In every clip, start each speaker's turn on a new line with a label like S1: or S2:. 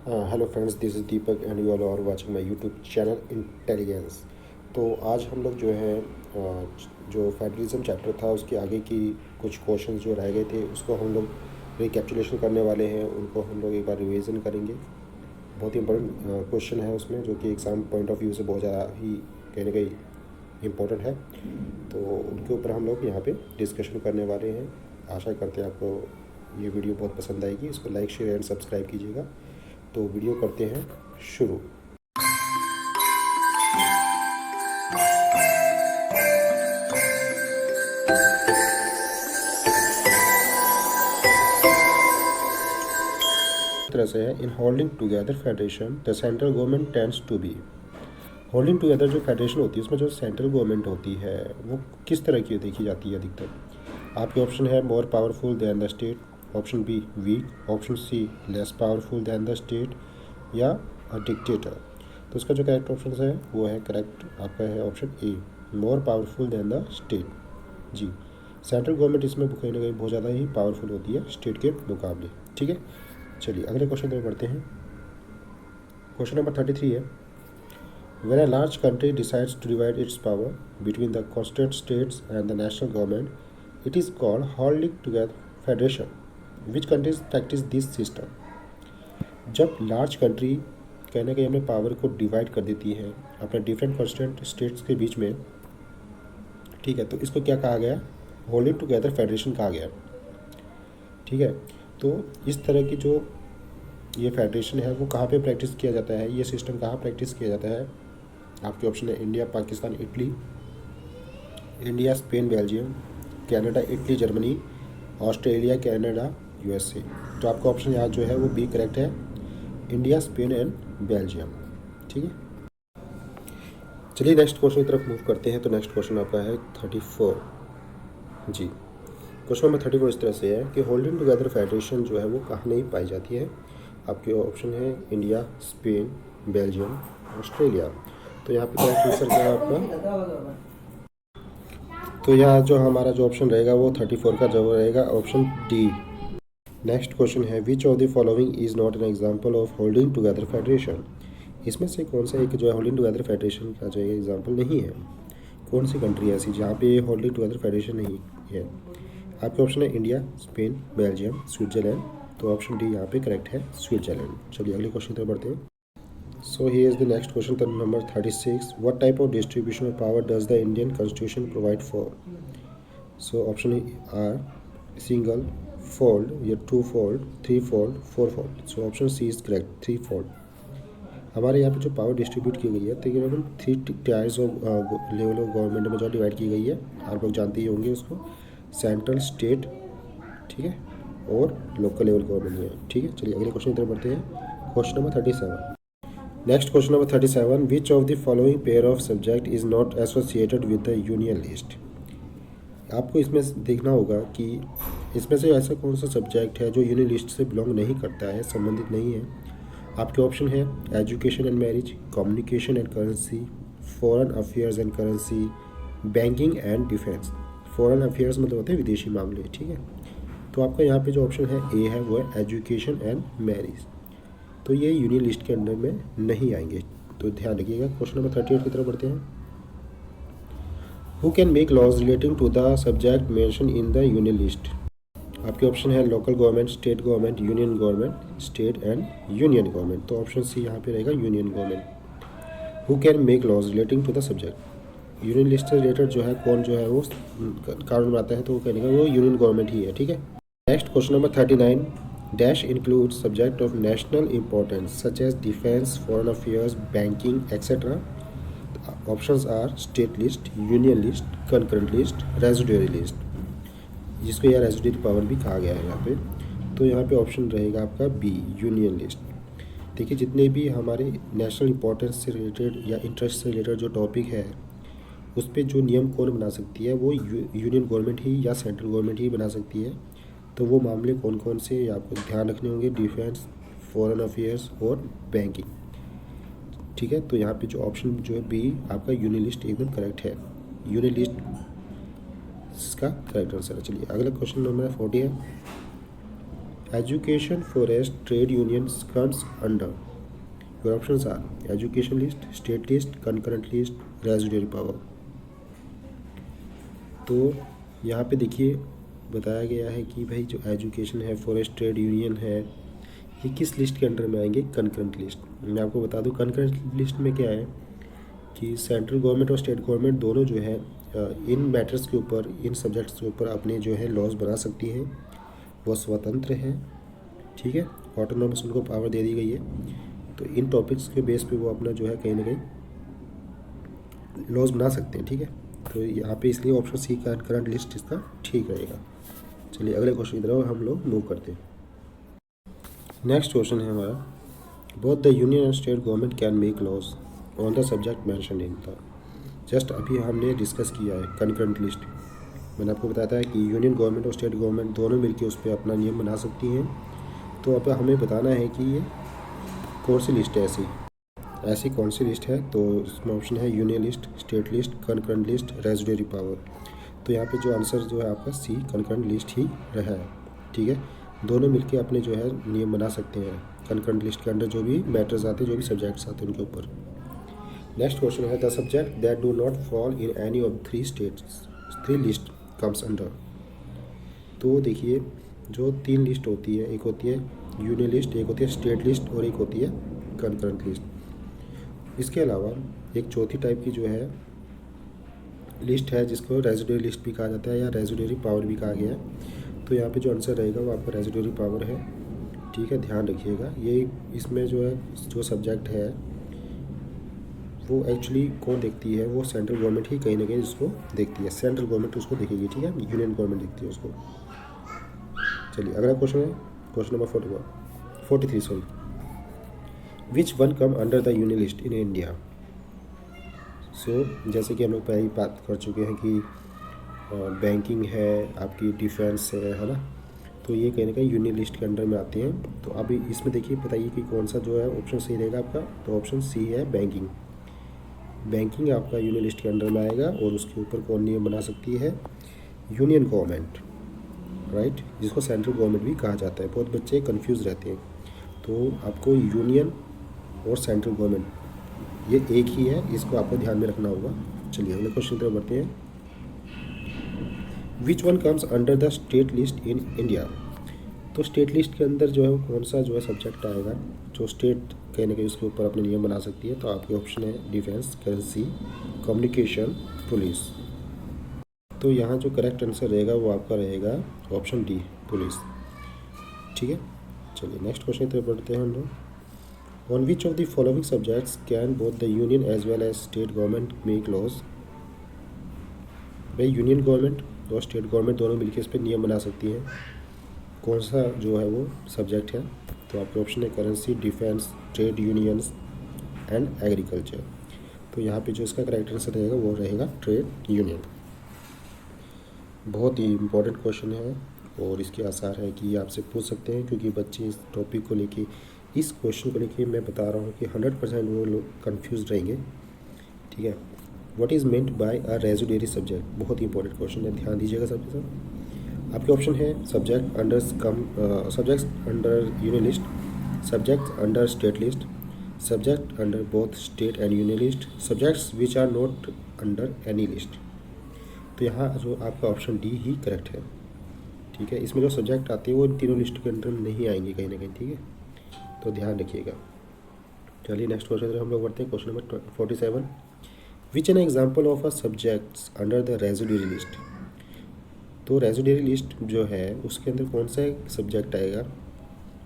S1: Hello friends, this is Deepak and you all are watching my YouTube channel Intelligence. तो आज हम लोग जो है जो फेडरलिज्म चैप्टर था उसके आगे की कुछ क्वेश्चंस जो रह गए थे उसको हम लोग रिकैप्चुलेशन करने वाले हैं। उनको हम लोग एक बार रिवीजन करेंगे। बहुत ही इंपॉर्टेंट क्वेश्चन है उसमें, जो कि एग्ज़ाम पॉइंट ऑफ व्यू से बहुत ज़्यादा ही कहीं ना कहीं इम्पोर्टेंट है। तो उनके ऊपर हम लोग यहाँ पे डिस्कशन करने वाले हैं। आशा करते हैं आपको ये वीडियो बहुत पसंद आएगी। इसको लाइक, शेयर एंड सब्सक्राइब कीजिएगा। तो वीडियो करते हैं शुरू। तरह से है, in holding together federation the central government tends to be. Holding together जो फेडरेशन होती है उसमें जो सेंट्रल गवर्नमेंट होती है वो किस तरह की देखी जाती है अधिकतर। आपके ऑप्शन है more powerful than the state, option B weak, option C less powerful than the state, या अ डिक्टेटर। तो इसका जो करेक्ट ऑप्शन है वो है करेक्ट आपका है option A, more powerful than the state. जी, सेंट्रल गवर्नमेंट इसमें कहीं ना कहीं बहुत ज़्यादा ही पावरफुल होती है स्टेट के मुकाबले। ठीक है, चलिए अगले क्वेश्चन पर बढ़ते हैं। क्वेश्चन नंबर 33 है, when a large country decides to divide its power between the constituent states and the national government, it is called holding together federation. Which countries practice this system? जब large country कहीं ना कहीं अपने power को divide कर देती है अपने डिफरेंट कॉन्स्टिट्यूंट स्टेट्स के बीच में, ठीक है, तो इसको क्या कहा गया? होल्डिंग टुगेदर फेडरेशन कहा गया। ठीक है, तो इस तरह की जो ये फेडरेशन है वो कहाँ पे प्रैक्टिस किया जाता है, ये सिस्टम कहाँ प्रैक्टिस किया जाता है? आपके ऑप्शन है India, Pakistan, Italy, India, Spain, Belgium, Canada, Italy, Germany, Australia, Canada, USA. तो आपका ऑप्शन यहाँ जो है वो बी करेक्ट है, इंडिया, स्पेन एंड बेल्जियम। ठीक है, चलिए नेक्स्ट क्वेश्चन की तरफ मूव करते हैं। तो नेक्स्ट क्वेश्चन आपका है 34। जी, क्वेश्चन नंबर 34 इस तरह से है कि होल्डिंग टुगेदर फेडरेशन जो है वो कहाँ नहीं पाई जाती है। आपके ऑप्शन है इंडिया, स्पेन, बेल्जियम, ऑस्ट्रेलिया। तो यहाँ पे करेक्ट आंसर क्या है आपका? तो यहाँ जो हमारा जो ऑप्शन रहेगा वो 34 का जवाब रहेगा ऑप्शन डी। नेक्स्ट क्वेश्चन है, विच of the following is not an example of holding together federation. इसमें से कौन सा एक जो है होल्डिंग टुगेदर फेडरेशन का जो है एग्जांपल नहीं है? कौन सी कंट्री है ऐसी जहाँ पे होल्डिंग टुगेदर फेडरेशन नहीं है? आपके ऑप्शन है इंडिया, स्पेन, बेल्जियम, स्विट्जरलैंड। तो ऑप्शन डी यहाँ पे करेक्ट है, स्विट्जरलैंड। चलिए अगले क्वेश्चन की तरफ बढ़ते हैं। So here is the next question, number 36. What type of distribution of power does the Indian Constitution provide for? So option are single, fold, या two fold, three fold, four fold. So option C is correct, three fold. हमारे यहाँ पे जो power distribute की गई है तकरीबन 3 tyres of level of government में जो डिवाइड की गई है, आप लोग जानते ही होंगे उसको, सेंट्रल, स्टेट, ठीक है, और लोकल लेवल गवर्नमेंट में। ठीक है, चलिए अगले क्वेश्चन की तरफ बढ़ते हैं। Question number 37। Next question number 37, which of the following pair of subject is not associated with the union list. आपको इसमें देखना होगा कि इसमें से ऐसा कौन सा सब्जेक्ट है जो यूनियन लिस्ट से बिलोंग नहीं करता है, संबंधित नहीं है। आपके ऑप्शन है education and marriage, communication and currency, foreign affairs and currency, banking and defence. Foreign affairs मतलब होते हैं विदेशी मामले। ठीक है, तो आपका यहाँ पे जो ऑप्शन है ए है वो है एजुकेशन एंड मैरिज। तो ये यूनियन लिस्ट के अंडर में नहीं आएंगे, तो ध्यान रखिएगा। क्वेश्चन नंबर 38 की तरफ बढ़ते हैं। Who can make laws relating to the subject mention in the union list. आपके ऑप्शन है local government, state government, union government, state and union government. तो ऑप्शन सी यहाँ पे रहेगा union government. Who can make laws relating to the subject, union list से related जो है कौन जो है वो कानून बनाता है, तो वो कहने का वो यूनियन गवर्नमेंट ही है। ठीक है, next question number 39, dash includes subject of national importance such as defense, foreign affairs, banking, etc. Options are state list, union list, concurrent list, residuary list, जिसको यार रेजिडुअरी पावर भी कहा गया है यहाँ पे। तो यहाँ पे ऑप्शन रहेगा आपका बी, यूनियन लिस्ट। देखिए जितने भी हमारे नेशनल इंपॉर्टेंस से रिलेटेड या इंटरेस्ट से रिलेटेड जो टॉपिक है उस पर जो नियम कौन बना सकती है, वो यूनियन गवर्नमेंट ही या सेंट्रल गवर्नमेंट ही बना सकती है। तो वो मामले कौन कौन से आपको ध्यान रखने होंगे, डिफेंस, फॉरेन अफेयर्स और बैंकिंग। ठीक है, तो यहाँ पे जो ऑप्शन जो है बी आपका यूनियन लिस्ट एकदम करेक्ट है, यूनियन लिस्ट इसका करेक्ट आंसर है। चलिए अगला क्वेश्चन नंबर 40 है। Education, forest, trade unions comes under. Your options are education list, state list, concurrent list, residuary power. तो यहाँ पे देखिए बताया गया है कि भाई जो एजुकेशन है, फॉरेस्ट, ट्रेड यूनियन है, ये किस लिस्ट के अंडर में आएंगे? Concurrent list. मैं आपको बता दूँ कंकरेंट लिस्ट में क्या है कि सेंट्रल गवर्नमेंट और स्टेट गवर्नमेंट दोनों जो है इन मैटर्स के ऊपर, इन सब्जेक्ट्स के ऊपर अपने जो है लॉज बना सकती हैं। वो स्वतंत्र हैं, ठीक है, ऑटोनॉमस उनको पावर दे दी गई है। तो इन टॉपिक्स के बेस पे वो अपना जो है कहीं ना कहीं लॉज बना सकते हैं, ठीक है। तो यहाँ पे इसलिए ऑप्शन सी का करंट लिस्ट इसका ठीक रहेगा। चलिए अगले क्वेश्चन की तरफ हम लोग मूव करते हैं। नेक्स्ट क्वेश्चन है हमारा, both the union and state government can make laws on the subject mention in the. जस्ट अभी हमने डिस्कस किया है कंकरेंट लिस्ट। मैंने आपको बताया था कि यूनियन गवर्नमेंट और स्टेट गवर्नमेंट दोनों मिलकर उस पर अपना नियम बना सकती हैं। तो अब हमें बताना है कि ये कौन सी लिस्ट है ऐसी कौन सी लिस्ट है। तो इसमें ऑप्शन है union list, state list, concurrent list, residuary power. तो यहाँ पे जो आंसर जो है आपका सी कंकरेंट लिस्ट ही रहा है, ठीक है। दोनों मिलके अपने जो है नियम बना सकते हैं कंकरेंट लिस्ट के अंडर, जो भी मैटर्स आते हैं, जो भी सब्जेक्ट्स आते हैं उनके ऊपर। नेक्स्ट क्वेश्चन है, the subject that do not fall in any of three list comes under. तो देखिए जो तीन लिस्ट होती है, एक होती है यूनियन लिस्ट, एक होती है स्टेट लिस्ट और एक होती है कंकरेंट लिस्ट। इसके अलावा एक चौथी टाइप की जो है लिस्ट है जिसको रेजिडुअरी लिस्ट भी कहा जाता है या रेजिडुअरी पावर भी कहा गया है। तो यहाँ पे जो आंसर रहेगा वो आपका रेजिडुअरी पावर है, ठीक है, ध्यान रखिएगा। ये इसमें जो है जो सब्जेक्ट है वो एक्चुअली कौन देखती है, वो सेंट्रल गवर्नमेंट ही कहीं ना कहीं इसको देखती है, सेंट्रल गवर्नमेंट उसको देखेगी, ठीक है, यूनियन गवर्नमेंट देखती है उसको। चलिए अगला क्वेश्चन है question number 43 sorry, which one come under the union list in India. So जैसे कि हम लोग पहले ही बात कर चुके हैं कि बैंकिंग है, आपकी डिफेंस है ना, तो ये कहीं ना कहीं यूनियन लिस्ट के अंडर में आते हैं। तो अभी इसमें देखिए बताइए कि कौन सा जो है ऑप्शन सही रहेगा आपका। तो ऑप्शन सी है बैंकिंग। बैंकिंग आपका यूनियन लिस्ट के अंडर में आएगा और उसके ऊपर कौन नियम बना सकती है? यूनियन गवर्नमेंट, राइट, जिसको सेंट्रल गवर्नमेंट भी कहा जाता है। बहुत बच्चे कंफ्यूज रहते हैं। तो आपको यूनियन और सेंट्रल गवर्नमेंट ये एक ही है, इसको आपको ध्यान में रखना होगा। चलिए अगले क्वेश्चन की तरफ बढ़ते हैं। Which one comes under the state list in India. तो स्टेट लिस्ट के अंदर जो है वो कौन सा जो है सब्जेक्ट आएगा जो स्टेट कहीं ना कहीं उसके ऊपर अपने नियम बना सकती है। तो आपके ऑप्शन है डिफेंस, करेंसी, कम्युनिकेशन, पुलिस। तो यहाँ जो करेक्ट आंसर रहेगा वो आपका रहेगा ऑप्शन डी, पुलिस, ठीक है। चलिए नेक्स्ट क्वेश्चन की तरफ बढ़ते हैं हम लोग। On which of the following subjects can both the union as well as state government make laws. भाई यूनियन गवर्नमेंट और स्टेट गवर्नमेंट दोनों मिलकर इस पर नियम बना सकती हैं। कौन सा जो है वो सब्जेक्ट है? तो आपके ऑप्शन है currency, defence, trade unions and agriculture. तो यहाँ पे जो इसका करेक्ट आंसर रहेगा वो रहेगा ट्रेड यूनियन। बहुत ही इम्पोर्टेंट क्वेश्चन है और इसके आसार है कि आपसे पूछ सकते हैं, क्योंकि बच्चे इस टॉपिक को लेके, इस क्वेश्चन को लेके मैं बता रहा हूँ कि 100% वो लोग कन्फ्यूज रहेंगे, ठीक है। What is meant by a residuary subject, बहुत ही इंपॉर्टेंट क्वेश्चन है, ध्यान दीजिएगा सबके साथ। आपके ऑप्शन है subject under union list, subject under state list, subject under both state and union list, subjects which are not under any list. तो यहाँ जो आपका ऑप्शन डी ही करेक्ट है, ठीक है। इसमें जो सब्जेक्ट आते हैं वो इन तीनों लिस्ट के अंदर नहीं आएंगे कहीं ना कहीं, ठीक है, तो ध्यान रखिएगा। चलिए नेक्स्ट क्वेश्चन हम लोग बढ़ते हैं question number 47। Which an example of a subjects under the residuary list. तो रेजिडुअरी लिस्ट जो है उसके अंदर कौन सा सब्जेक्ट आएगा,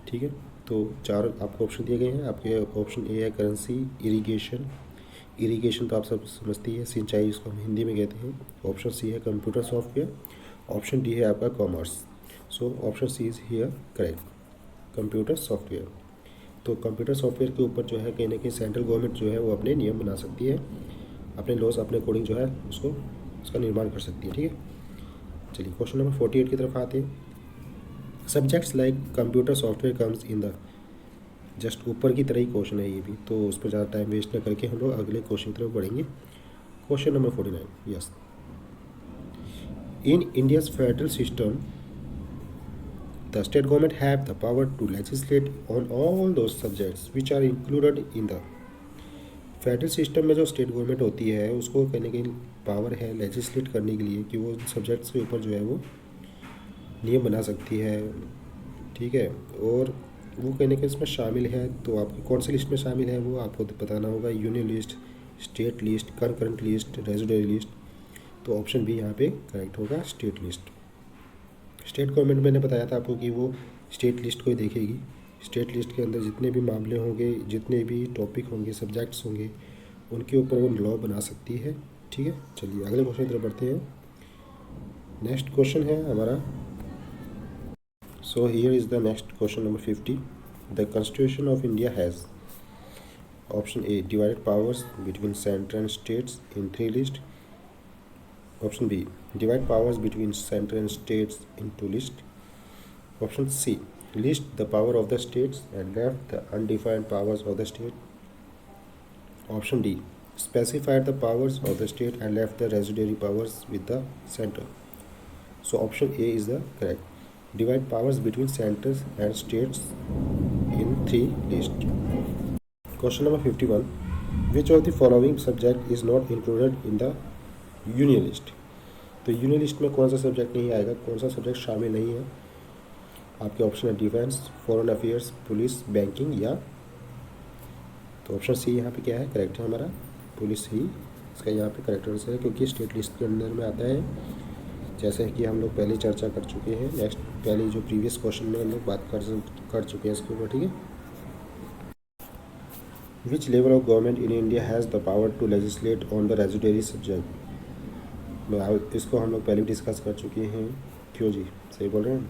S1: ठीक है। तो चार आपको ऑप्शन दिए गए हैं। आपके ऑप्शन ए है करेंसी, इरिगेशन, इरिगेशन तो आप सब समझती है, सिंचाई इसको हम हिंदी में कहते हैं। ऑप्शन सी है कंप्यूटर सॉफ्टवेयर, ऑप्शन डी है आपका commerce. So option C is here correct, computer software. तो कंप्यूटर सॉफ्टवेयर के ऊपर जो है कहीं ना कहीं सेंट्रल गवर्नमेंट जो है वो अपने नियम बना सकती है, अपने लॉस अपने अकॉर्डिंग जो है उसको उसका निर्माण कर सकती है, ठीक है। चलिए क्वेश्चन नंबर 48 की तरफ आते हैं। Subjects like computer software comes in the, just ऊपर की तरह ही क्वेश्चन है ये भी, तो उस पर ज़्यादा टाइम वेस्ट न करके हम लोग अगले क्वेश्चन की तरफ बढ़ेंगे। Question number 49, yes, in India's federal system the state government have the power to legislate on all those subjects which are included in the federal system में जो स्टेट गवर्नमेंट होती है उसको कहीं कहीं पावर है लेजिस्लेट करने के लिए कि वो सब्जेक्ट्स के ऊपर जो है वो नियम बना सकती है, ठीक है। और वो कहीं ना कहीं इसमें शामिल है, तो आपकी कौन सी लिस्ट में शामिल है वो आपको बताना होगा। Union list, state list, concurrent list, residuary list. तो ऑप्शन बी यहाँ पे करेक्ट होगा, स्टेट लिस्ट। स्टेट गवर्नमेंट मैंने बताया था आपको कि वो स्टेट लिस्ट को ही देखेगी। स्टेट लिस्ट के अंदर जितने भी मामले होंगे, जितने भी टॉपिक होंगे, सब्जेक्ट्स होंगे, उनके ऊपर वो लॉ बना सकती है, ठीक है। चलिए अगले क्वेश्चन की तरफ बढ़ते हैं। नेक्स्ट क्वेश्चन है हमारा, so here is the next question number 50. The Constitution of India has option A divided powers between center and states in 3 lists. Option B divide powers between center and states in 2 lists. Option C list the power of the states and left the undefined powers of the state. Option D specified the powers of the state and left the residuary powers with the center. So option A is the correct. Divide powers between centers and states in 3 lists. Question number 51. Which of the following subject is not included in the union list? तो union list में कौन सा subject नहीं आएगा, कौन सा subject शामिल नहीं है? आपके ऑप्शन है defence, foreign affairs, police, banking या, तो ऑप्शन सी यहाँ पे क्या है, करेक्ट है हमारा, पुलिस ही इसका यहाँ पे करेक्ट आंसर है, क्योंकि स्टेट लिस्ट के अंदर में आता है, जैसे कि हम लोग पहले चर्चा कर चुके हैं। नेक्स्ट पहले जो प्रीवियस क्वेश्चन में हम लोग बात कर चुके हैं इसके ऊपर, ठीक है। Which level of government in India has the power to legislate on the residuary subject? इसको हम लोग पहले डिस्कस कर चुके हैं। क्यों जी, सही बोल रहे हैं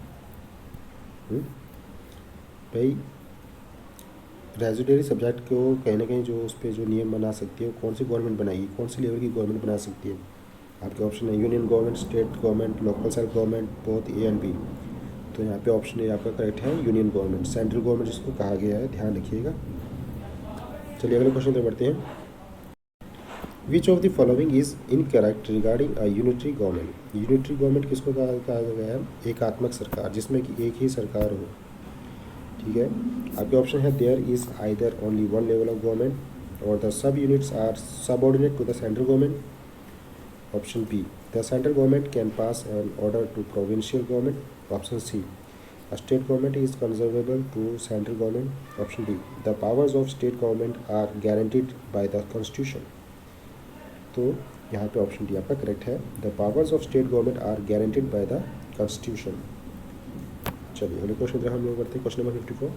S1: भाई। रेजिडरी सब्जेक्ट को कहीं ना कहीं जो उस पर जो नियम बना सकती है, कौन सी गवर्नमेंट बनाएगी, कौन सी लेवल की गवर्नमेंट बना सकती है? आपके ऑप्शन है union government, state government, local self government, both A and B. तो यहाँ पे ऑप्शन ए आपका करेक्ट है, यूनियन गवर्नमेंट, सेंट्रल गवर्नमेंट जिसको कहा गया है, ध्यान रखिएगा। चलिए अगले क्वेश्चन पे बढ़ते हैं। विच of the following is incorrect regarding a unitary government? Unitary government किसको कहा गया है? एकात्मक सरकार, जिसमें कि एक ही सरकार हो, ठीक है। आपके ऑप्शन है there is either only one level of government और the sub units are subordinate to the central government. Option B, the central government can pass an order to provincial government. Option C, a state government is conservable to central government. Option D, the powers of state government are guaranteed by the constitution. तो यहाँ पे option D आपका correct है, the powers of state government are guaranteed by the constitution. चलिए अगले question हम लोग करते हैं, question number 54.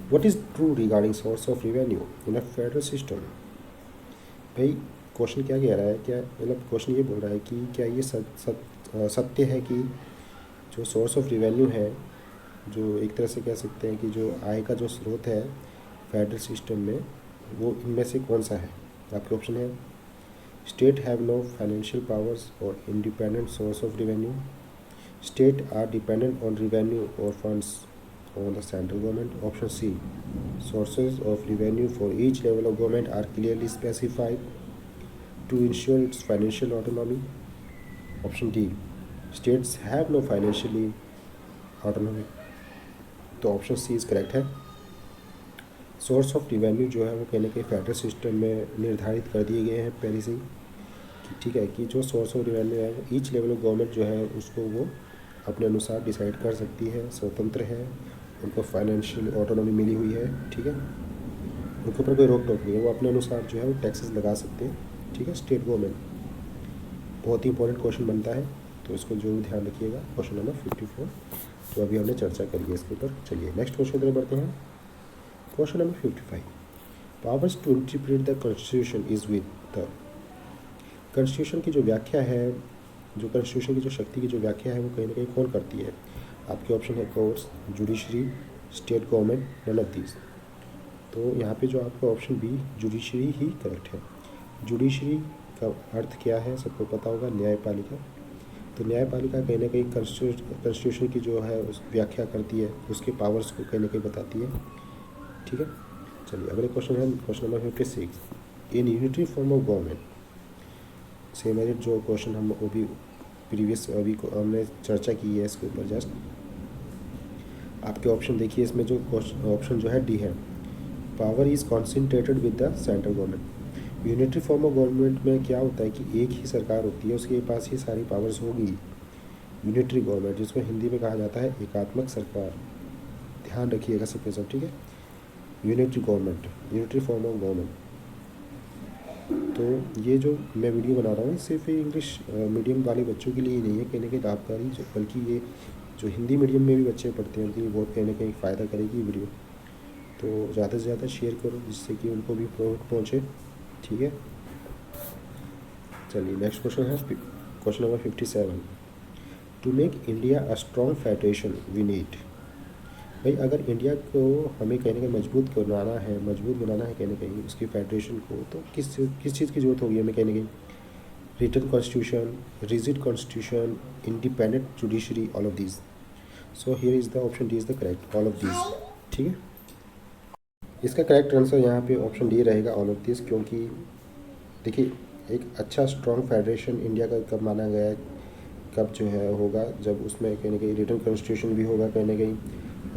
S1: What is true regarding source of revenue in a federal system? भाई क्वेश्चन क्या कह रहा है, क्या मतलब क्वेश्चन ये बोल रहा है कि क्या ये सत्य है कि जो सोर्स ऑफ रेवेन्यू है, जो एक तरह से कह सकते हैं कि जो आय का जो स्रोत है फेडरल सिस्टम में, वो इनमें से कौन सा है? आपके ऑप्शन है state have no financial powers और independent source of revenue, state are dependent on revenue और funds on the central government. Option C, sources of revenue for each level of government are clearly specified to ensure its financial autonomy. Option D, states have no financially autonomy. तो option C is correct है. Source of revenue जो है वो कहीं ना कहीं federal system में निर्धारित कर दिए गए हैं पहले से ही, ठीक है, कि जो सोर्स ऑफ रिवेन्यू है वो ईच लेवल ऑफ गवर्नमेंट जो है उसको वो अपने अनुसार डिसाइड कर सकती है, स्वतंत्र है, उनको फाइनेंशियल ऑटोनॉमी मिली हुई है, ठीक है, उनके ऊपर कोई रोक टोक नहीं है, वो अपने अनुसार जो है वो टैक्सेस लगा सकते हैं, ठीक है. स्टेट गवर्नमेंट बहुत ही इंपॉर्टेंट क्वेश्चन बनता है, तो इसको जरूर ध्यान रखिएगा. क्वेश्चन नंबर 54 तो अभी हमने चर्चा करी है इसके ऊपर. चलिए नेक्स्ट क्वेश्चन तरफ बढ़ते हैं. Question number 55, powers to interpret the constitution is with the. Constitution की जो व्याख्या है, जो कॉन्स्टिट्यूशन की जो शक्ति की जो व्याख्या है वो कहीं ना कहीं कौन करती है? आपके ऑप्शन है courts, judiciary, state government, none of these. तो यहाँ पे जो आपका ऑप्शन बी जुडिशरी ही करेक्ट है. जुडिशरी का अर्थ क्या है सबको पता होगा, न्यायपालिका. तो न्यायपालिका कहीं ना कहीं कॉन्स्टिट्यूशन की जो है उस व्याख्या करती है, उसके पावर्स को कहीं ना कहीं बताती है, ठीक है. चलिए अगले क्वेश्चन है question number 56. In unitary form of government, same है जो क्वेश्चन हम वो भी प्रीवियस अभी को हमने चर्चा की है इसके ऊपर जस्ट। आपके ऑप्शन देखिए, इसमें जो ऑप्शन जो है डी है, power is concentrated with the central government. Unitary form of government में क्या होता है कि एक ही सरकार होती है, उसके पास ही सारी पावर्स होगी। यूनिटरी गवर्नमेंट, जिसको हिंदी में कहा जाता है एकात्मक सरकार, ध्यान रखिएगा सबके सब, ठीक है। Unitary government, unitary form of government. तो ये जो मैं वीडियो बना रहा हूँ सिर्फ इंग्लिश मीडियम वाले बच्चों के लिए ही नहीं है कहीं ना कहीं लाभकारी, बल्कि ये जो हिंदी मीडियम में भी बच्चे पढ़ते हैं उनके लिए बहुत कहीं ना कहीं फ़ायदा करेगी ये वीडियो। तो ज़्यादा से ज़्यादा शेयर करो जिससे कि उनको भी प्रॉफिट पहुँचे, ठीक है। चलिए नेक्स्ट क्वेश्चन है question number 57। To make India a strong federation we need. भाई अगर इंडिया को हमें कहीं ना कहीं मजबूत बनाना है कहीं ना कहीं उसकी फेडरेशन को, तो किस चीज़ की ज़रूरत होगी हमें कहीं ना कहीं? Written constitution, rigid constitution, independent judiciary, all of this. So here is the option D is the correct, all of this, ठीक है। इसका करेक्ट आंसर यहाँ पे ऑप्शन डी रहेगा, ऑल ऑफ दिस। क्योंकि देखिए एक अच्छा स्ट्रॉन्ग फेडरेशन इंडिया का कब माना गया है, कब जो है होगा, जब उसमें कहीं ना कहीं रिटन कॉन्स्टिट्यूशन भी होगा कहीं ना कहीं,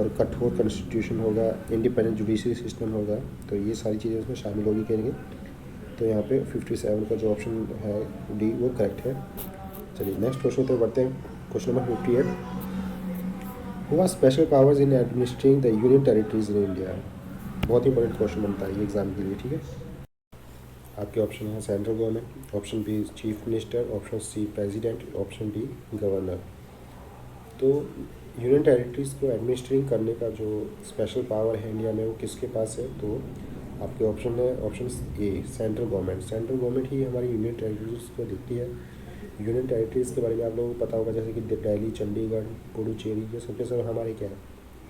S1: और कठोर कॉन्स्टिट्यूशन होगा, इंडिपेंडेंट जुडिशरी सिस्टम होगा, तो ये सारी चीज़ें उसमें शामिल होगी कहीं ना कहीं। तो यहाँ पे 57 का जो ऑप्शन है डी वो करेक्ट है। चलिए नेक्स्ट क्वेश्चन पर बढ़ते हैं, क्वेश्चन नंबर 58। हुआ special powers in administering the union territories in India. बहुत ही इंपॉर्टेंट क्वेश्चन बनता है ये एग्जाम के लिए, ठीक है। आपके ऑप्शन है central government, option B chief minister, option C president, option D governor. तो यूनियन टेरिटरीज़ को एडमिनिस्ट्रिंग करने का जो स्पेशल पावर है इंडिया में वो किसके पास है? तो आपके ऑप्शन है option A central government. Central government ही हमारी यूनियन टेरिटरीज़ को देखती है। यूनियन टेरिटरीज़ के बारे में आप लोगों को पता होगा, जैसे कि दिल्ली, चंडीगढ़, पुडुचेरी, ये सब के सब हमारे क्या है,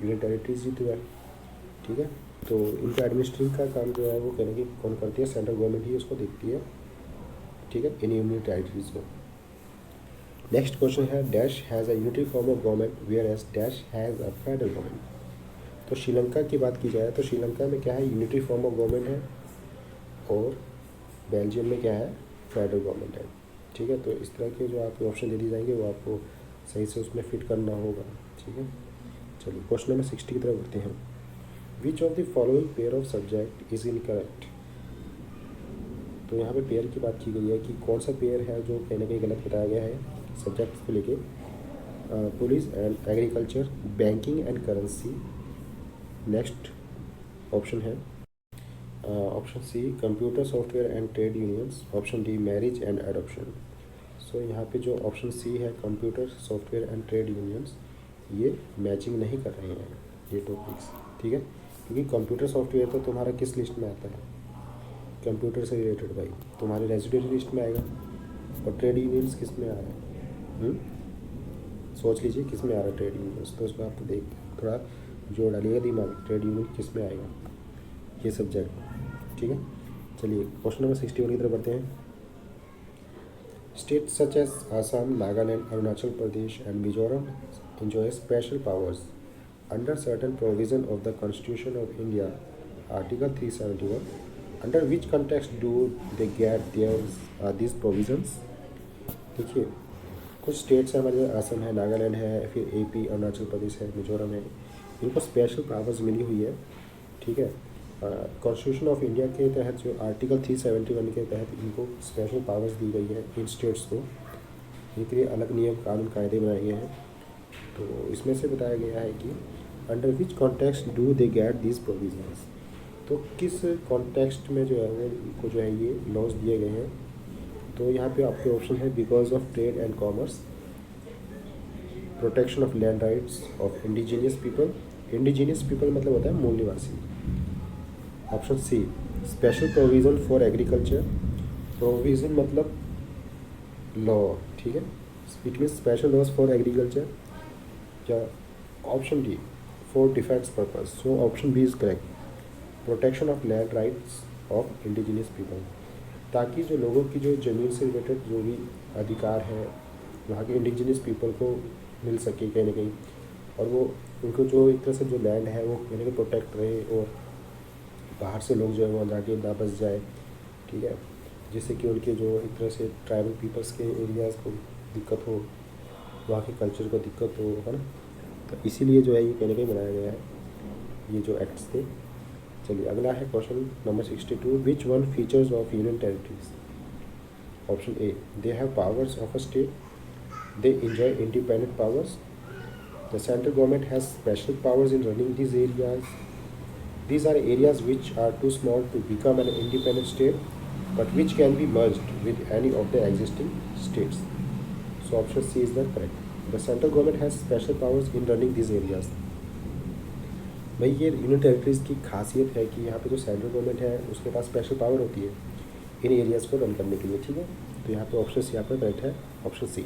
S1: यूनियन टेरिटरीज ही तो है, ठीक है। तो इनका एडमिनिस्ट्रेटिंग का काम जो है वो कहने की कौन करती है? सेंट्रल गवर्नमेंट ही उसको देखती है, ठीक है, इन यूनियन टेरिटरीज को। नेक्स्ट क्वेश्चन है dash has a unitary form of government whereas dash has a federal government. तो श्रीलंका की बात की जाए तो श्रीलंका में क्या है? यूनिटरी फॉर्म ऑफ गवर्नमेंट है, और बेल्जियम में क्या है? फेडरल गवर्नमेंट है, ठीक है। तो इस तरह के जो आपके ऑप्शन दे दिए जाएंगे वो आपको सही से उसमें फिट करना होगा, ठीक है। चलिए क्वेश्चन नंबर 60 की तरफ बढ़ते हैं। विच of the following pair of subject is incorrect. तो यहाँ पे पेयर की बात की गई है कि कौन सा पेयर है जो कहीं ना कहीं गलत बताया गया है सब्जेक्ट्स को लेके। Police and agriculture, banking and currency. Next option है option C computer software and trade unions, option D marriage and adoption. So यहाँ पे जो ऑप्शन सी है computer software and trade unions, ये मैचिंग नहीं कर रहे हैं ये टॉपिक्स, ठीक है। क्योंकि कंप्यूटर सॉफ्टवेयर तो तुम्हारा किस लिस्ट में आता है? कंप्यूटर से रिलेटेड भाई तुम्हारे रेजिडेंट लिस्ट में आएगा। और ट्रेड यूनियंस किस में आ रहा है? सोच लीजिए किस में आ रहा है ट्रेड यूनियंस, तो उसको आप देख थोड़ा जोड़ डालिएगा दिमाग, ट्रेड यूनियन किस में आएगा ये सब्जेक्ट, ठीक है। चलिए क्वेश्चन नंबर 61 की तरफ बढ़ते हैं। State such as Assam, Nagaland, Arunachal Pradesh and Mizoram enjoy special powers under certain provision of the Constitution of India, Article 371. Under which context do they get these provisions? देखिए कुछ स्टेट्स हैं हमारे, असम है, नागालैंड है, फिर एपी, अरुणाचल प्रदेश है, मिजोरम है, इनको स्पेशल पावर्स मिली हुई है, ठीक है। कॉन्स्टिट्यूशन ऑफ इंडिया के तहत जो आर्टिकल 371 के तहत इनको स्पेशल पावर्स दी गई है इन स्टेट्स को, इनके लिए अलग नियम कानून कायदे बनाए गए हैं। तो इसमें से बताया गया है कि under which context do they get this provisions. तो किस कॉन्टेक्स्ट में जो है वो इनको जो है ये लॉज दिए गए हैं? तो यहाँ पे आपके ऑप्शन है because of trade and commerce, protection of land rights of indigenous people. Indigenous people मतलब होता है मूल निवासी। Option C special provision for agriculture, provision मतलब लॉ, ठीक है, it mean special laws for agriculture. या option D for defence purpose. So option B is correct, protection of land rights of indigenous people, ताकि जो लोगों की जो ज़मीन से रिलेटेड जो भी अधिकार है वहाँ के इंडिजीनियस पीपल को मिल सके कहीं ना कहीं, और वो उनको जो एक तरह से जो लैंड है वो कहीं ना कहीं प्रोटेक्ट रहे, और बाहर से लोग जो है वो जाके ना बस जाए, ठीक है, जिससे कि उनके जो एक तरह से ट्राइबल पीपल्स के एरियाज़ को दिक्कत हो, वहाँ के कल्चर को दिक्कत हो, है ना। तो इसीलिए जो है ये कहीं ना कहीं बनाया गया है, ये जो एक्ट्स थे। चलिए अगला है question number 62, which one features of union territories. Option A, they have powers of a state, they enjoy independent powers, the central government has special powers in running these areas, these are areas which are too small to become an independent state but which can be merged with any of the existing states. So option C is the correct. The central government has special powers in running these areas. भाई ये union territories की खासियत है कि यहाँ पे जो central government है उसके पास स्पेशल पावर होती है इन एरियाज़ को रन करने के लिए, ठीक है। तो यहाँ पे ऑप्शन सी आपका करेक्ट है, ऑप्शन सी।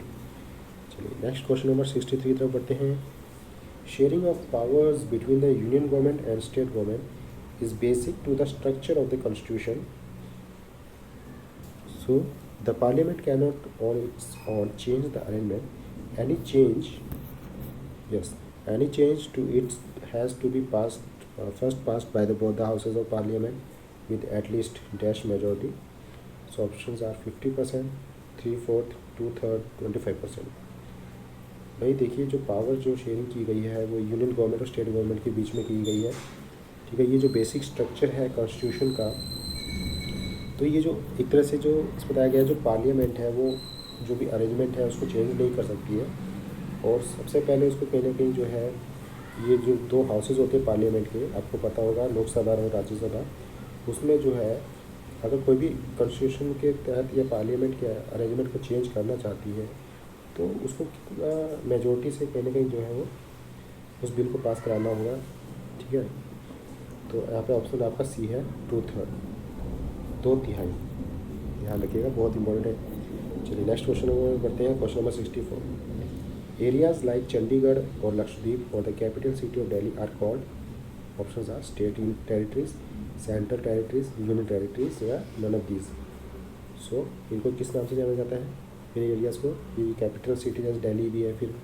S1: चलिए नेक्स्ट क्वेश्चन नंबर 63 की तरफ बढ़ते हैं। Sharing of powers between the union government and state government is basic to the structure of the constitution, so the parliament cannot on its own change the arrangement, any change, yes, any change to it has to be first passed by both the houses of parliament with at least dash majority. So options are 50%, 3/4, 2/3, 25%. भाई देखिए जो power जो sharing की गई है वो union government और state government के बीच में की गई है, ठीक है। ये जो बेसिक स्ट्रक्चर है कॉन्स्टिट्यूशन का, तो ये जो एक तरह से जो इस बताया गया है जो पार्लियामेंट है वो जो भी अरेंजमेंट है उसको चेंज नहीं कर सकती है। और सबसे पहले उसको कहीं ना कहीं जो है ये जो दो हाउसेज होते हैं पार्लियामेंट के, आपको पता होगा लोकसभा और राज्यसभा, उसमें जो है अगर कोई भी कॉन्स्टिट्यूशन के तहत या पार्लियामेंट के अरेंजमेंट को चेंज करना चाहती है तो उसको कितना मेजोरिटी से कहीं ना कहीं जो है वो उस बिल को पास कराना होगा, ठीक है। तो यहाँ पे ऑप्शन आपका सी है, 2/3, 2/3, ध्यान रखिएगा, बहुत इंपॉर्टेंट है। चलिए नेक्स्ट क्वेश्चन नंबर बढ़ते हैं, question number 64। Areas like Chandigarh और लक्षद्वीप और the capital city of Delhi are called, options are state territories, central territories, union territories या नन ऑफ दीज। सो इनको किस नाम से जाना जाता है इन एरियाज़ को, ये कैपिटल सिटी जैसे दिल्ली भी है, फिर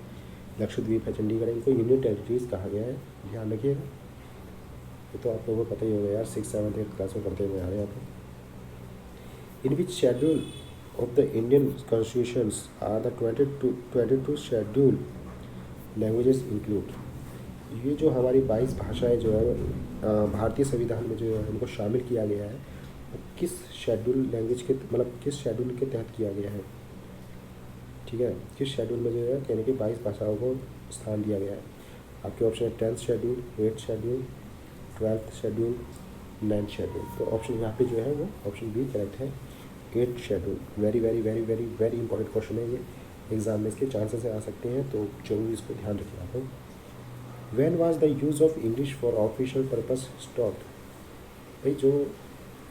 S1: लक्षद्वीप है, चंडीगढ़ है, इनको यूनियन टेरिटरीज़ कहा गया है, ध्यान रखिएगा। ये तो आप लोगों को पता ही होगा यार, 6, 7, 8 क्लास में पढ़ते हुए आ रहे हैं आप। इन विच schedule of the Indian constitutions are the 22 scheduled languages include। ये जो हमारी 22 भाषाएं जो है भारतीय संविधान में जो है उनको शामिल किया गया है, वो किस शेड्यूल लैंग्वेज के मतलब किस शेड्यूल के तहत किया गया है, ठीक है। किस शेड्यूल में जो है कहने की 22 भाषाओं को स्थान दिया गया है। आपके ऑप्शन है 10th schedule, 8th schedule, 12th schedule, 9th schedule. तो ऑप्शन यहाँ पे जो है वो ऑप्शन बी करेक्ट है, 8th schedule. Very very very very very important question है ये, एग्जाम में इसके चांसेस आ सकते हैं, तो जरूर इसको ध्यान रखिए आप लोग। When was the use of English for official purpose stopped. भाई जो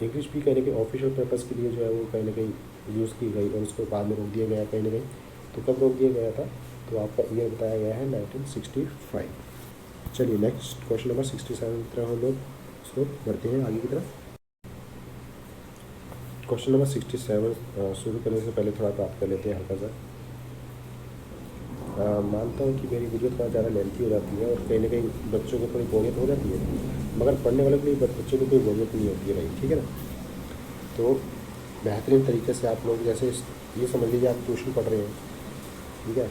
S1: इंग्लिश भी कहीं ना कहीं ऑफिशियल पर्पस के लिए जो है वो कहीं ना कहीं यूज़ की गई और उसको बाद में रोक दिया गया कहीं ना कहीं, तो कब रोक दिया गया था, तो आपका ईयर बताया गया है 1965। चलिए नेक्स्ट क्वेश्चन नंबर 67 की तरफ हम लोग उसको बढ़ते हैं आगे की तरफ। क्वेश्चन नंबर 67 शुरू करने से पहले थोड़ा बात कर लेते हैं हल्का सा। मानता हूँ कि मेरी वीडियो थोड़ा ज़्यादा लेंथी हो जाती है और कहीं ना कहीं बच्चों को थोड़ी बोरियत हो जाती है, मगर पढ़ने वाले के लिए बच्चों को कोई बोरियत नहीं होती है भाई, ठीक है ना। तो बेहतरीन तरीके से आप लोग जैसे ये समझ लीजिए आप ट्यूशन पढ़ रहे हैं, ठीक है,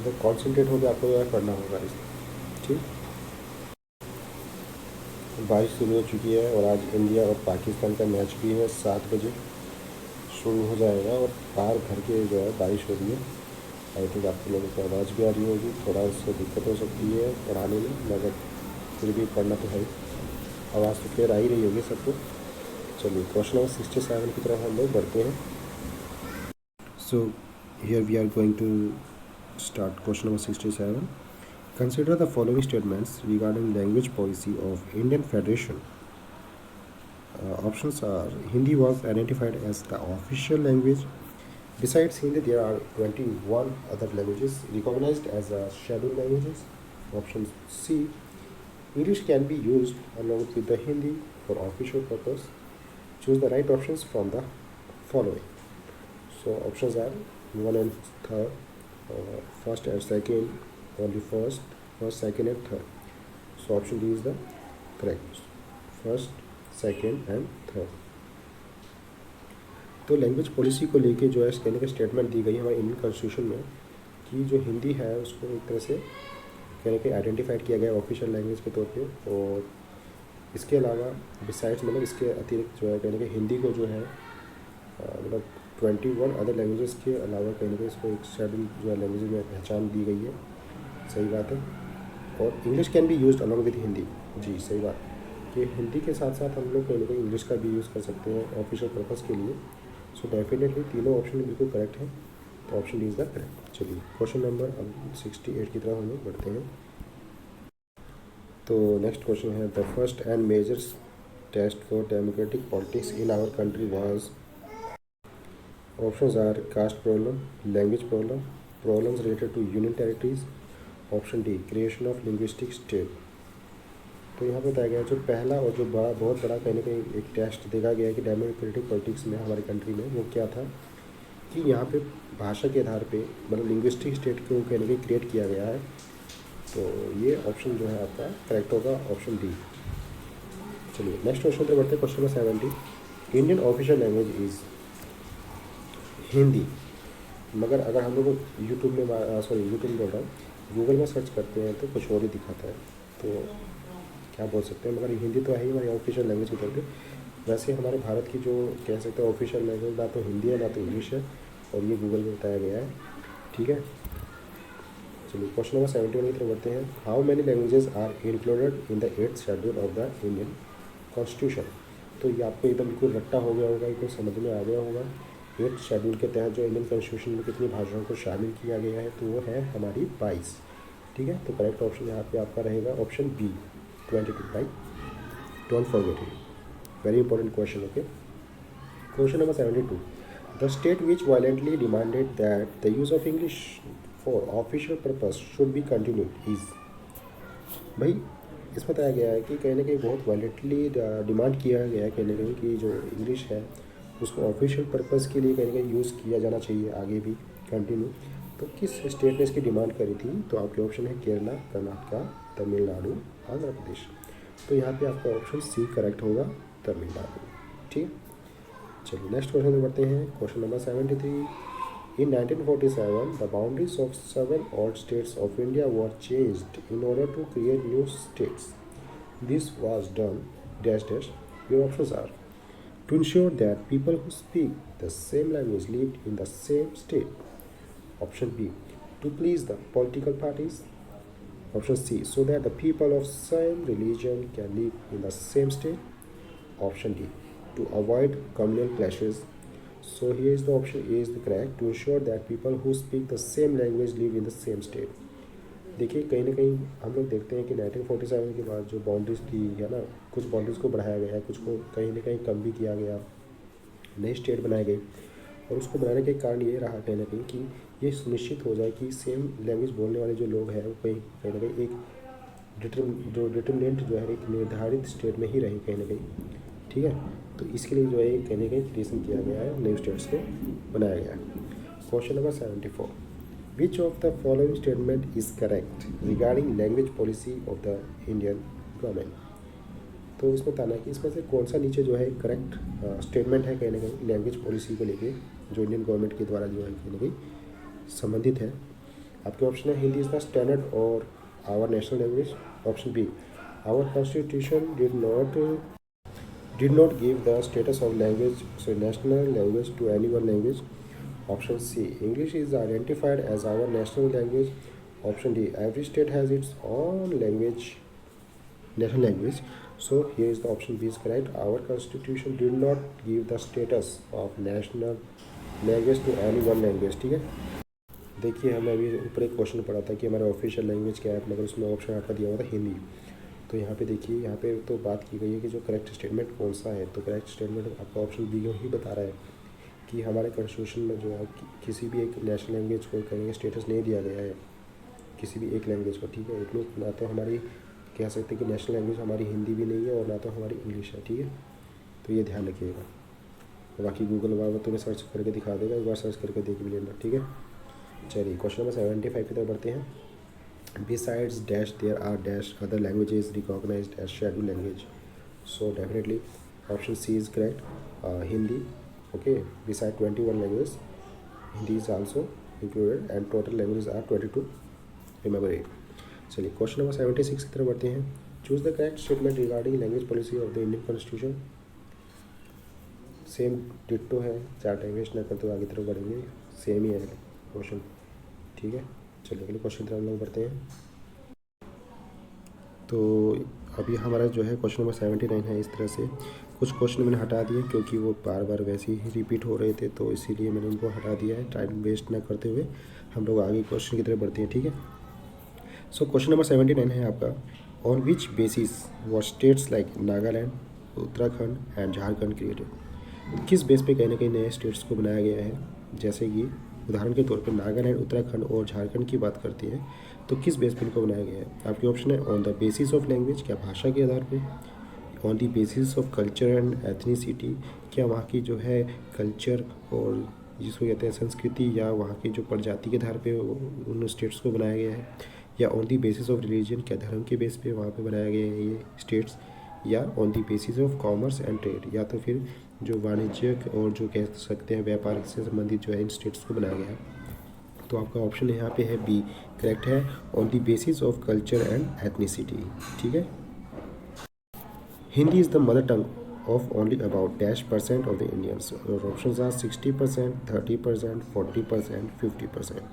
S1: तो कॉन्सेंट्रेट होकर आप लोग पढ़ना होगा इसमें, ठीक। बारिश शुरू हो चुकी है और आज इंडिया और पाकिस्तान का मैच भी है, 7 बजे शुरू हो जाएगा और बाहर घर के जो है बारिश हो रही है। आई थिंक आप लोगों को आवाज़ भी आ रही होगी, थोड़ा उससे दिक्कत हो सकती है पढ़ाने में, मगर फिर भी पढ़ना तो है, आवाज़ तो क्लियर आ ही रही होगी सबको। चलिए क्वेश्चन नंबर 67 की तरफ हम लोग बढ़ते हैं। So here we are going to start question number 67। Consider the following statements regarding language policy of Indian Federation. Options are Hindi was identified as the official language. Besides Hindi, there are 21 other languages recognized as scheduled languages. Option C, English can be used along with the Hindi for official purpose. Choose the right options from the following. So options are 1 and 3rd, first and second, only first, second and third. So option D is the correct. First, second and third. तो language policy को लेके जो है कहने का statement दी गई है हमारे इंडियन कॉन्स्टिट्यूशन में कि जो हिंदी है उसको एक तरह से कहने के आइडेंटिफाइड किया गया ऑफिशियल लैंग्वेज के तौर पे। और इसके अलावा बिसाइड्स मतलब इसके अतिरिक्त जो है कहने के हिंदी को जो है मतलब 21 अदर लैंग्वेजेस के अलावा कहने के इसको एक शेड्यूल जो है लैंग्वेज में पहचान दी गई है। सही बात है। और English can be used along with Hindi. जी सही बात कि हिंदी के साथ साथ हम लोग कहने को इंग्लिश का भी यूज़ कर सकते हैं ऑफिशियल पर्पज़ के लिए। सो डेफिनेटली तीनों ऑप्शन बिल्कुल करेक्ट है। तो option D is the correct. चलिए क्वेश्चन नंबर अब 68 की तरफ हम लोग बढ़ते हैं। तो नेक्स्ट क्वेश्चन है the first and major test for democratic politics in our country was. Options are caste problem, language problem, problems related to union territories, option D creation of linguistic state. तो यहाँ पे बताया गया जो पहला और जो बड़ा बहुत बड़ा कहीं ना कहीं एक टेस्ट देखा गया है कि डेमोक्रेटिक पॉलिटिक्स में हमारी कंट्री में वो क्या था कि यहाँ पे भाषा के आधार पे मतलब लिंग्विस्टिक स्टेट को कहने के क्रिएट किया गया है। तो ये ऑप्शन जो है आपका करेक्ट होगा, ऑप्शन डी। चलिए नेक्स्ट क्वेश्चन पर बढ़ते हैं। Question number 70 Indian official language is Hindi. मगर अगर हम लोग यूट्यूब में यूट्यूब बोल रहा हूँ गूगल में सर्च करते हैं तो कुछ और ही दिखाता है। तो क्या बोल सकते हैं मगर हिंदी तो है ही हमारी ऑफिशियल लैंग्वेज के तौर पे। वैसे हमारे भारत की जो कह सकते हैं ऑफिशियल लैंग्वेज ना तो हिंदी है ना तो इंग्लिश है और ये गूगल में बताया गया है। ठीक है। चलिए क्वेश्चन नंबर 71 की तरफ बढ़ते हैं। How many languages are included in the 8th schedule of the Indian constitution. तो ये आपको एकदम बिल्कुल रट्टा हो गया होगा, एकदम समझ में आ गया होगा। 8th शेड्यूल के तहत जो इंडियन कॉन्स्टिट्यूशन में कितनी भाषाओं को शामिल किया गया है तो वो है हमारी 22। ठीक है। तो करेक्ट ऑप्शन यहाँ पे आपका रहेगा option B 22 right. Don't forget it, very important question. Okay. Question number 72 the state which violently demanded that the use of English for official purpose should be continued is. भाई इसमें बताया गया है कि कहीं ना कहीं बहुत वायलेंटली डिमांड किया गया है कहीं ना कहीं कि जो इंग्लिश है उसको ऑफिशियल पर्पज़ के लिए कहीं ना कहीं यूज़ किया जाना चाहिए आगे भी कंटिन्यू। तो किस स्टेट ने इसकी डिमांड करी थी। तो आपके ऑप्शन है केरला, कर्नाटका, तमिलनाडु, आंध्र प्रदेश। तो यहाँ पे आपका ऑप्शन सी करेक्ट होगा, तमिलनाडु। ठीक। चलिए नेक्स्ट क्वेश्चन में बढ़ते हैं। Question number 73 in 1947 the boundaries of 7 odd states of India were changed in order to create new states. This was done dash dash. Your options are to ensure that people who speak the same language lived in the same state. Option B to please the political parties. Option C so that the people of same religion can live in the same state. Option D to avoid communal clashes. So here is the option A is the correct to ensure that people who speak the same language live in the same state. देखिए कहीं ना कहीं हम लोग देखते हैं कि 1947 के बाद जो बाउंड्रीज थी है ना, कुछ बाउंड्रीज को बढ़ाया गया है, कुछ को कहीं ना कहीं कम भी किया गया, नए स्टेट बनाए गए। और उसको बनाने के कारण ये रहा कहीं ना कहीं कि ये सुनिश्चित हो जाए कि सेम लैंग्वेज बोलने वाले जो लोग हैं वो कहीं ना कहीं एक डिटर्मिनेंट जो है एक निर्धारित स्टेट में ही रहे कहीं ना कहीं। ठीक है। तो इसके लिए जो है कहीं ना कहीं क्रिएशन किया गया है, न्यू स्टेट्स को बनाया गया है। Question number 74 which of the following statement is correct regarding language policy of the Indian government. तो इसमें बताना है कि इसमें से कौन सा नीचे जो है करेक्ट स्टेटमेंट है कहीं ना कहीं लैंग्वेज पॉलिसी को लेके जो इंडियन गवर्नमेंट के द्वारा जो है कहीं ना कहीं संबंधित है। आपके ऑप्शन है हिंदी इज़ द स्टैंडर्ड और our national language. Option B our constitution did not give the status of language, so national language to any one language. Option C English is identified as our national language. Option D every state has its own language, national language. So here is the option B is correct. Our constitution did not give the status of national language to any one language. ठीक है। देखिए हमें अभी ऊपर एक question पढ़ा था कि हमारे ऑफिशियल लैंग्वेज क्या है, मगर उसमें ऑप्शन आपका दिया हुआ था हिंदी। तो यहाँ पे देखिए यहाँ पे तो बात की गई है कि जो करेक्ट स्टेटमेंट कौन सा है। तो करेक्ट स्टेटमेंट आपका ऑप्शन बी ही बता रहा है कि हमारे कॉन्स्टिट्यूशन में जो है किसी भी एक नेशनल लैंग्वेज को कहीं स्टेटस नहीं दिया गया है, किसी भी एक लैंग्वेज को। ठीक है। इट ना तो हमारी कह सकते हैं कि नेशनल लैंग्वेज हमारी हिंदी भी नहीं है और ना तो हमारी इंग्लिश है। ठीक है। तो ये ध्यान रखिएगा। बाकी गूगल वाला तुम्हें सर्च करके दिखा देगा, एक बार सर्च करके देख भी लेना। ठीक है। चलिए क्वेश्चन नंबर 75 की तरफ बढ़ते हैं। Besides dash there are dash other languages recognized as scheduled language. So definitely option C is correct. Hindi, Okay, beside 21 languages, Hindi is also included and total languages are 22. Remember it. चलिए question number 76 की तरफ बढ़ते हैं. Choose the correct statement regarding language policy of the Indian constitution. Same ditto है, ज़्यादा time waste ना करते हुए आगे तरफ बढ़ेंगे. सेम ही है क्वेश्चन. ठीक है, चलिए अगले क्वेश्चन तरफ हम लोग बढ़ते हैं. तो अभी हमारा जो है क्वेश्चन नंबर 79 है. इस तरह से कुछ क्वेश्चन मैंने हटा दिए क्योंकि वो बार बार वैसे ही रिपीट हो रहे थे, तो इसीलिए मैंने उनको हटा दिया है. टाइम वेस्ट ना करते हुए हम लोग आगे क्वेश्चन की तरफ बढ़ते हैं. ठीक है, सो क्वेश्चन नंबर 79 है आपका. On which basis were states like Nagaland, Uttarakhand and Jharkhand created. किस बेस पे कहीं ना कहीं नए स्टेट्स को बनाया गया है. जैसे कि उदाहरण के तौर पे नागालैंड, उत्तराखंड और झारखंड की बात करते हैं, तो किस बेस पे इनको बनाया गया है. आपके ऑप्शन है on the basis of language, क्या भाषा के आधार पे. On the basis of culture and ethnicity, क्या वहाँ की जो है कल्चर और जिसको कहते हैं संस्कृति या वहाँ की जो प्रजाति के आधार पे उन स्टेट्स को बनाया गया है. या on the basis of religion, क्या धर्म के बेस पे वहाँ पे बनाया गया है ये स्टेट्स. या on the basis of commerce and trade, या तो फिर जो वाणिज्यिक और जो कह सकते हैं व्यापार से संबंधित जो है इन स्टेट्स को बनाया गया है. तो आपका ऑप्शन यहाँ पे है बी करेक्ट है, on the basis of culture and ethnicity. ठीक है. Hindi is the mother tongue of only about -% of the Indians. और ऑप्शन आर 60%, 30%, 40%, 50%.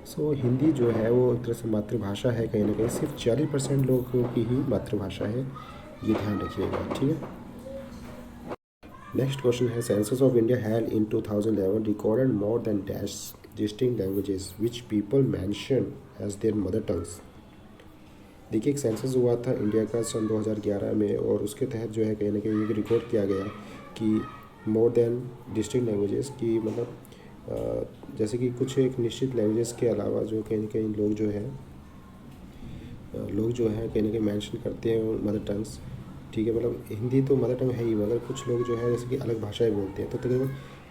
S1: सो हिंदी जो है वो एक तरह से मातृभाषा है, कहीं ना कहीं सिर्फ 40% लोगों की ही मातृभाषा है. ये ध्यान रखिएगा. ठीक है. नेक्स्ट क्वेश्चन है census of India held in 2011 recorded more than dash distinct languages which people mention as their mother tongues. देखिए, एक सेंसस हुआ था इंडिया का सन 2011 में, और उसके तहत जो है कहीं ना कहीं ये रिकॉर्ड किया गया कि मोर देन डिस्टिंक्ट लैंग्वेजेस की मतलब जैसे कि कुछ एक निश्चित लैंग्वेजेस के अलावा जो कहीं ना कहीं लोग जो है कहीं ना कहीं मेंशन करते हैं मदर टंग्स. ठीक है, मतलब हिंदी तो मदर टंग है ही, मगर कुछ लोग जो है जैसे कि अलग भाषाएं बोलते हैं. तो तकरीबन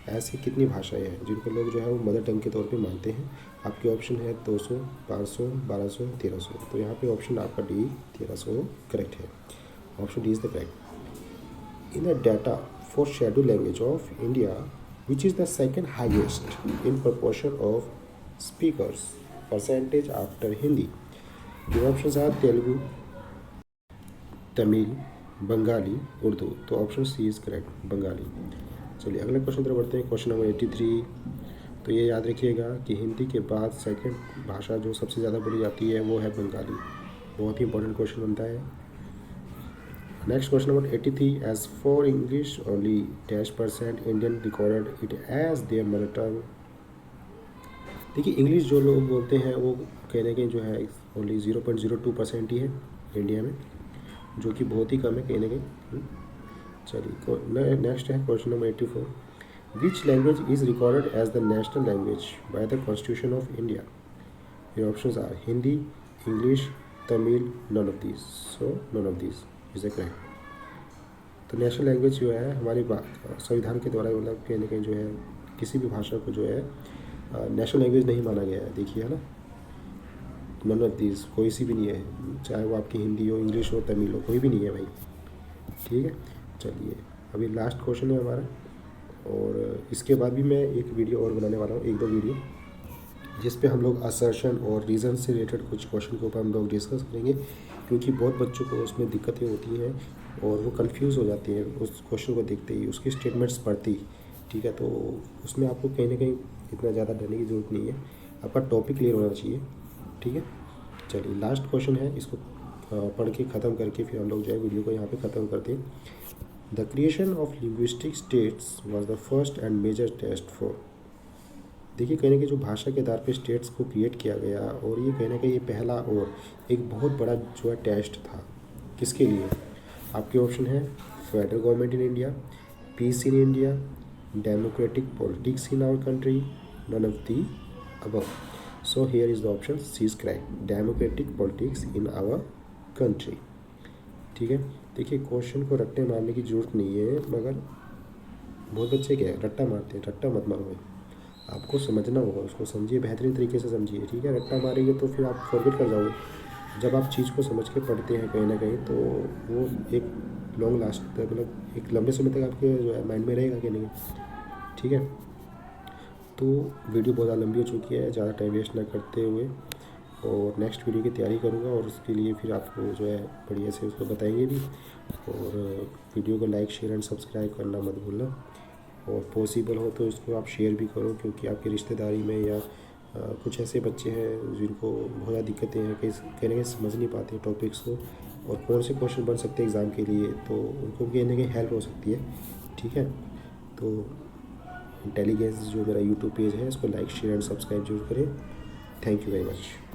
S1: ऐसी कितनी भाषाएं हैं जिनको लोग जो है वो मदर टंग के तौर पे मानते हैं. आपके ऑप्शन है 200, 500, 1200, 1300. तो यहाँ पे ऑप्शन आपका डी 1300 करेक्ट है. Option D is the correct. In the data for schedule language of India which is the second highest in proportion of speakers percentage after Hindi. The option are Telugu, Tamil, Bengali, Urdu. तो option C is correct, Bengali. चलिए अगले question तरफ बढ़ते हैं. Question number 83. तो ये याद रखिएगा कि हिंदी के बाद सेकंड भाषा जो सबसे ज़्यादा बोली जाती है वो है बंगाली. बहुत ही इंपॉर्टेंट क्वेश्चन बनता है. Next question number 83. As for English only -% Indian recorded it as their mother tongue. देखिए, इंग्लिश जो लोग बोलते हैं वो कहीं ना कहीं जो है ओनली 0.02% ही है इंडिया में, जो कि बहुत ही कम है कहीं ना कहीं. चलिए नेक्स्ट है question number 84. Which language is recorded as the national language by the constitution of India. Your options are Hindi, English, Tamil, none of these. So none of these is the correct. तो नेशनल लैंग्वेज जो है हमारी संविधान के द्वारा मतलब कहीं ना कहीं जो है किसी भी भाषा को जो है नेशनल लैंग्वेज नहीं माना गया है. देखिए है ना, नन ऑफ दीज कोई सी भी नहीं है, चाहे वो आपकी हिंदी हो, इंग्लिश हो, तमिल हो, कोई भी नहीं है भाई. ठीक है. चलिए अभी लास्ट क्वेश्चन है हमारा, और इसके बाद भी मैं एक वीडियो और बनाने वाला हूँ, 1-2 वीडियो, जिस पे हम लोग असर्शन और रीज़न से रिलेटेड कुछ क्वेश्चन के ऊपर हम लोग डिस्कस करेंगे, क्योंकि बहुत बच्चों को उसमें दिक्कतें होती हैं और वो कंफ्यूज हो जाती हैं उस क्वेश्चन को देखते ही, उसकी स्टेटमेंट्स पढ़ती. ठीक है, तो उसमें आपको कहीं ना कहीं इतना ज़्यादा डरने की ज़रूरत नहीं है, आपका टॉपिक क्लियर होना चाहिए. ठीक है. चलिए लास्ट क्वेश्चन है, इसको पढ़ के ख़त्म करके फिर हम लोग जो है वीडियो को यहाँ पे ख़त्म करते हैं. The creation of linguistic states was the first and major test for. देखिए, कहीं ना कहीं जो भाषा के आधार पे स्टेट्स को क्रिएट किया गया, और ये कहीं ना कहीं ये पहला और एक बहुत बड़ा जो है टेस्ट था. किसके लिए. आपके ऑप्शन है federal government in India, peace in India, democratic politics in our country, none of the above. So here is the option C is correct, democratic politics in our country. ठीक है. देखिए, question को रट्टे मारने की ज़रूरत नहीं है, मगर बहुत बच्चे क्या है रट्टा मारते हैं. रट्टा मत मारो भाई, आपको समझना होगा, उसको समझिए, बेहतरीन तरीके से समझिए. ठीक है, रट्टा मारेंगे तो फिर आप फॉरगेट कर जाओगे. जब आप चीज़ को समझ के पढ़ते हैं कहीं ना कहीं, तो वो एक लॉन्ग लास्ट मतलब एक लंबे समय तक आपके जो है माइंड में रहेगा कि नहीं. ठीक है। तो वीडियो बहुत ज़्यादा लंबी हो चुकी है, ज़्यादा टाइम वेस्ट ना करते हुए और नेक्स्ट वीडियो की तैयारी करूँगा और उसके लिए फिर आपको जो है बढ़िया से उसको बताएंगे भी। और वीडियो को लाइक शेयर एंड सब्सक्राइब करना मत भूलना, और पॉसिबल हो तो इसको आप शेयर भी करो, क्योंकि आपकी रिश्तेदारी में या कुछ ऐसे बच्चे हैं जिनको बहुत ज़्यादा दिक्कतें हैं कि कहीं ना कहीं समझ नहीं पाते टॉपिक्स को और कौन से क्वेश्चन बन सकते हैं एग्ज़ाम के लिए, तो उनको कहीं ना कहीं हेल्प हो सकती है। ठीक है। तो इंटेलिजेंस जो मेरा यूट्यूब पेज है इसको लाइक शेयर एंड सब्सक्राइब जरूर करें। Thank you very much.